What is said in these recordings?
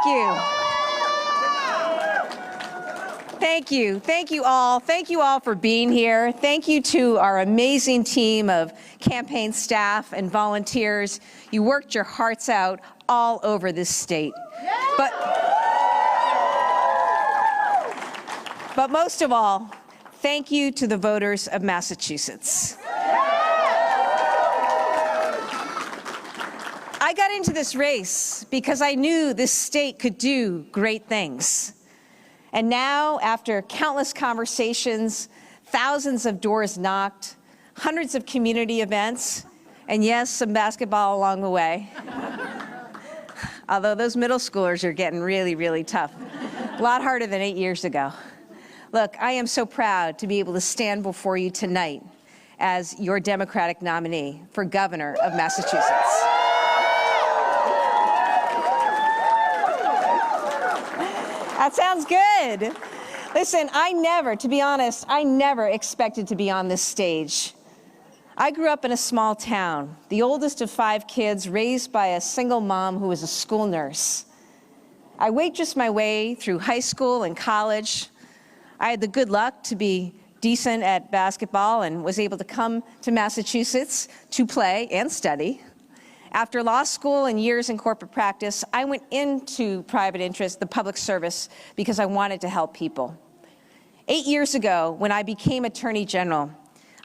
Thank you. Thank you. Thank you all. Thank you all for being here. Thank you to our amazing team of campaign staff and volunteers. You worked your hearts out all over this state. But most of all, thank you to the voters of Massachusetts. I got into this race because I knew this state could do great things. And now, after countless conversations, thousands of doors knocked, hundreds of community events, and yes, some basketball along the way, although those middle schoolers are getting really, really tough, a lot harder than 8 years ago. Look, I am so proud to be able to stand before you tonight as your Democratic nominee for governor of Massachusetts. That sounds good. Listen, to be honest, I never expected to be on this stage. I grew up in a small town, the oldest of 5 kids, raised by a single mom who was a school nurse. I waitressed my way through high school and college. I had the good luck to be decent at basketball and was able to come to Massachusetts to play and study. After law school and years in corporate practice, I went into private interest, the public service, because I wanted to help people. 8 years ago, when I became Attorney General,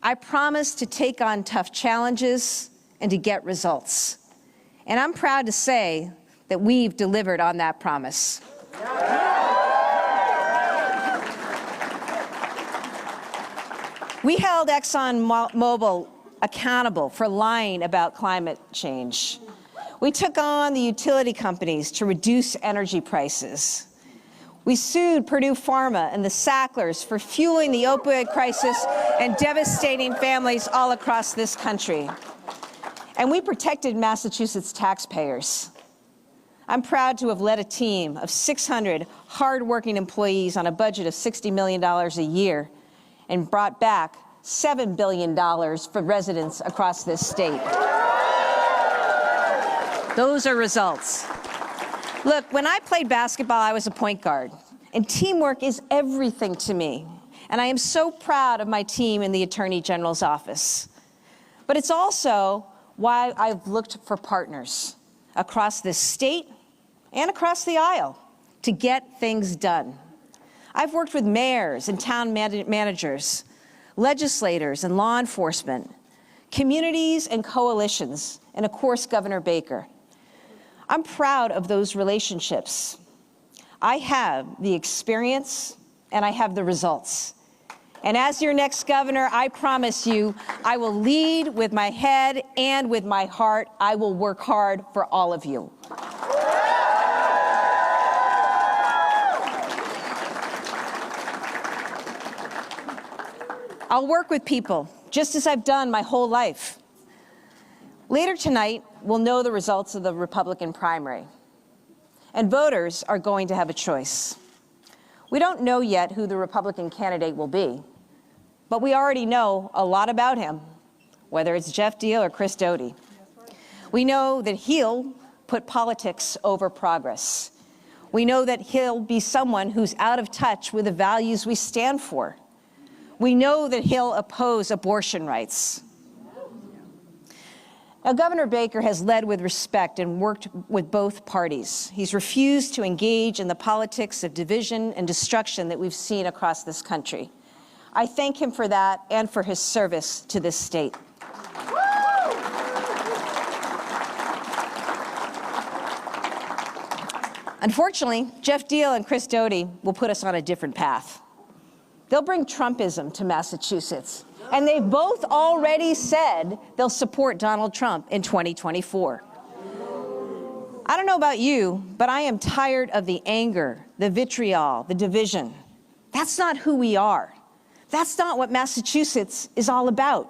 I promised to take on tough challenges and to get results. And I'm proud to say that we've delivered on that promise. We held ExxonMobil accountable for lying about climate change. We took on the utility companies to reduce energy prices. We sued Purdue Pharma and the Sacklers for fueling the opioid crisis and devastating families all across this country. And we protected Massachusetts taxpayers. I'm proud to have led a team of 600 hardworking employees on a budget of $60 million a year and brought back $7 billion for residents across this state. Those are results. Look, when I played basketball, I was a point guard, and teamwork is everything to me. And I am so proud of my team in the Attorney General's office. But it's also why I've looked for partners across this state and across the aisle to get things done. I've worked with mayors and town managers, legislators and law enforcement, communities and coalitions, and of course, Governor Baker. I'm proud of those relationships. I have the experience and I have the results. And as your next governor, I promise you, I will lead with my head and with my heart. I will work hard for all of you. I'll work with people, just as I've done my whole life. Later tonight, we'll know the results of the Republican primary, and voters are going to have a choice. We don't know yet who the Republican candidate will be, but we already know a lot about him, whether it's Jeff Deal or Chris Doty. We know that he'll put politics over progress. We know that he'll be someone who's out of touch with the values we stand for. We know that he'll oppose abortion rights. Now, Governor Baker has led with respect and worked with both parties. He's refused to engage in the politics of division and destruction that we've seen across this country. I thank him for that and for his service to this state. Unfortunately, Jeff Deal and Chris Doty will put us on a different path. They'll bring Trumpism to Massachusetts, and they've both already said they'll support Donald Trump in 2024. I don't know about you, but I am tired of the anger, the vitriol, the division. That's not who we are. That's not what Massachusetts is all about.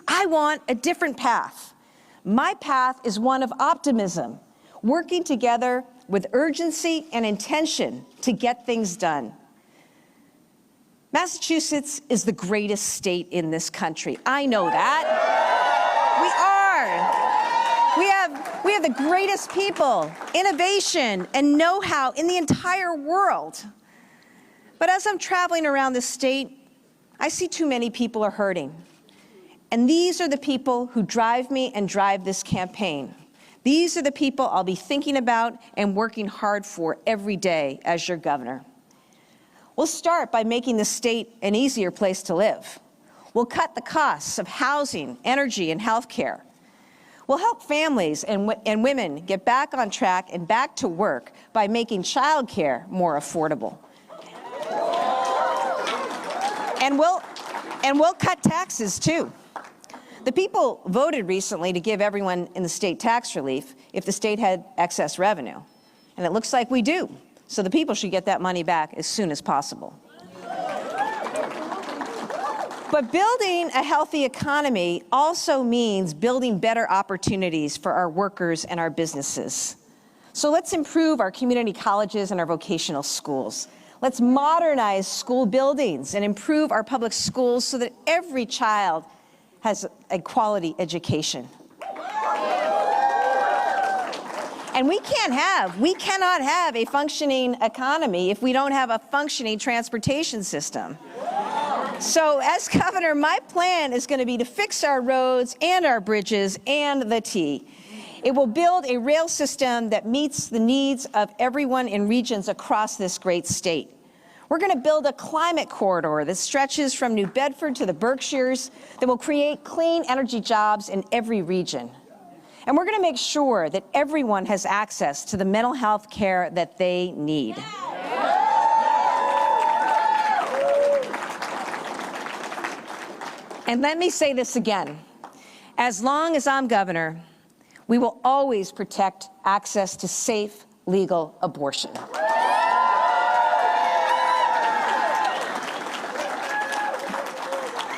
I want a different path. My path is one of optimism, working together with urgency and intention to get things done. Massachusetts is the greatest state in this country. I know that. We have of the greatest people, innovation, and know-how in the entire world. But as I'm traveling around the state, I see too many people are hurting. And these are the people who drive me and drive this campaign. These are the people I'll be thinking about and working hard for every day as your governor. We'll start by making the state an easier place to live. We'll cut the costs of housing, energy, and health care. We'll help families and women get back on track and back to work by making childcare more affordable. And we'll cut taxes, too. The people voted recently to give everyone in the state tax relief if the state had excess revenue. And it looks like we do. So the people should get that money back as soon as possible. But building a healthy economy also means building better opportunities for our workers and our businesses. So let's improve our community colleges and our vocational schools. Let's modernize school buildings and improve our public schools so that every child has a quality education. And we cannot have a functioning economy if we don't have a functioning transportation system. So as governor, my plan is going to be to fix our roads and our bridges and the T. It will build a rail system that meets the needs of everyone in regions across this great state. We're going to build a climate corridor that stretches from New Bedford to the Berkshires that will create clean energy jobs in every region. And we're going to make sure that everyone has access to the mental health care that they need. And let me say this again. As long as I'm governor, we will always protect access to safe, legal abortion.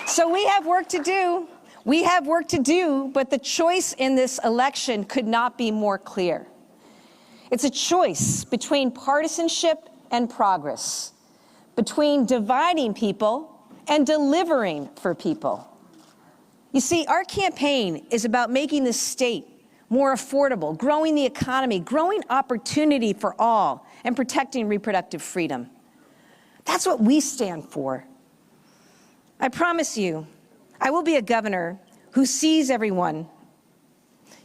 So we have work to do. We have work to do, but the choice in this election could not be more clear. It's a choice between partisanship and progress, between dividing people and delivering for people. You see, our campaign is about making the state more affordable, growing the economy, growing opportunity for all, and protecting reproductive freedom. That's what we stand for. I promise you, I will be a governor who sees everyone.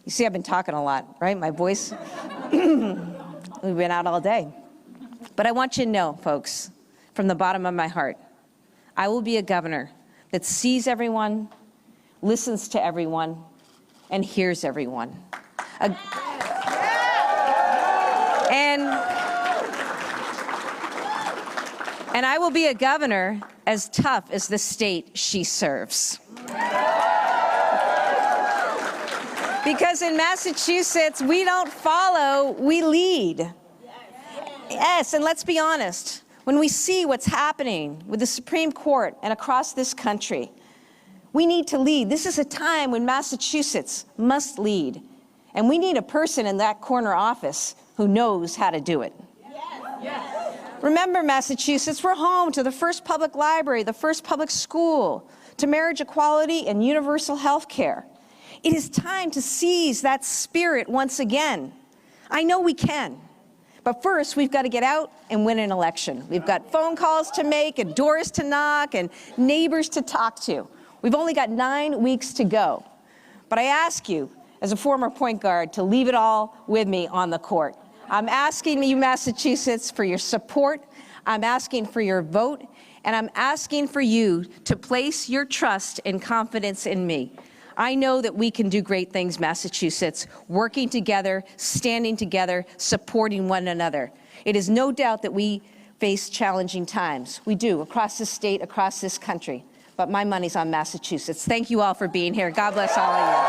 You see, I've been talking a lot, right? My voice. We've been out all day. But I want you to know, folks, from the bottom of my heart, I will be a governor that sees everyone, listens to everyone, and hears everyone. And I will be a governor as tough as the state she serves. Because in Massachusetts, we don't follow, we lead. Yes, and let's be honest. When we see what's happening with the Supreme Court and across this country, we need to lead. This is a time when Massachusetts must lead. And we need a person in that corner office who knows how to do it. Yes. Remember, Massachusetts, we're home to the first public library, the first public school, to marriage equality and universal health care. It is time to seize that spirit once again. I know we can. But first, we've got to get out and win an election. We've got phone calls to make and doors to knock and neighbors to talk to. We've only got 9 weeks to go. But I ask you, as a former point guard, to leave it all with me on the court. I'm asking you, Massachusetts, for your support. I'm asking for your vote. And I'm asking for you to place your trust and confidence in me. I know that we can do great things, Massachusetts, working together, standing together, supporting one another. It is no doubt that we face challenging times. We do, across this state, across this country. But my money's on Massachusetts. Thank you all for being here. God bless all of you.